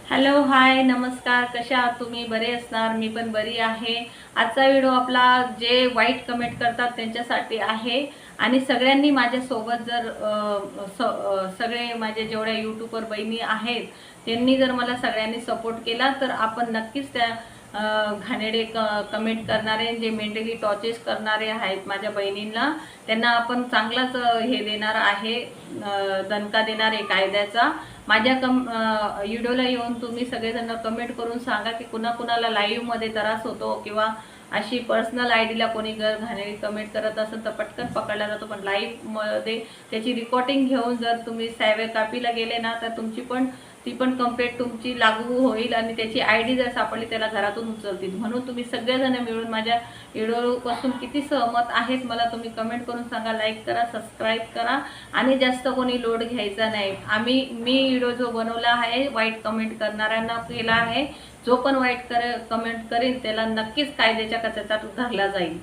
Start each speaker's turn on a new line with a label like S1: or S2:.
S1: Hello hi नमस्कार, कशा आहात तुम्ही? बरे असणार, मी पण बरी आहे। आजचा व्हिडिओ आपला जे वाईट कमेंट करतात त्यांच्यासाठी आहे आणि सगळ्यांनी माझ्या सोबत जर सगळे माझे जेवढ्या यूट्यूबर बहिणी आहेत त्यांनी जर मला सगळ्यांनी सपोर्ट केला तर आपण नक्कीच त्या घाणेरडे कमेंट करणारे जे मेंटली टॉर्चर करणारे आहेत माझ्या बहिणींना त्यांना आपण चांगलाच हे देणार आहे, दणका देणार आहे कायद्याचा। माझ्या व्हिडिओला येऊन तुम्ही सगळेजण कमेंट करून सांगा की कुणाकुणाला लाईव्ह मध्ये त्रास होतो किंवा अशी पर्सनल आयडीला कोणी घाणेरडी कमेंट करत असेल तर पटकन पकडला जातो, पण लाईव्ह मध्ये त्याची रेकॉर्डिंग घेऊन जर तुम्ही सायबर कॅफेला गेले ना तर ती पण कंप्लेंट तुमची लागू होईल आणि त्याची आयडी जर सापडली त्याला घरातून उचलतील। म्हणून तुम्ही सगळेजण मिळून माझ्या व्हिडिओपासून किती सहमत आहेत मला तुम्ही कमेंट करून सांगा, लाईक करा, सबस्क्राईब करा आणि जास्त कोणी लोड घ्यायचा नाही। मी व्हिडिओ जो बनवला आहे वाईट कमेंट करणाऱ्यांना केला आहे, जो पण वाईट कमेंट करेल त्याला नक्कीच कायद्याच्या कचाट्यात धरला जाईल।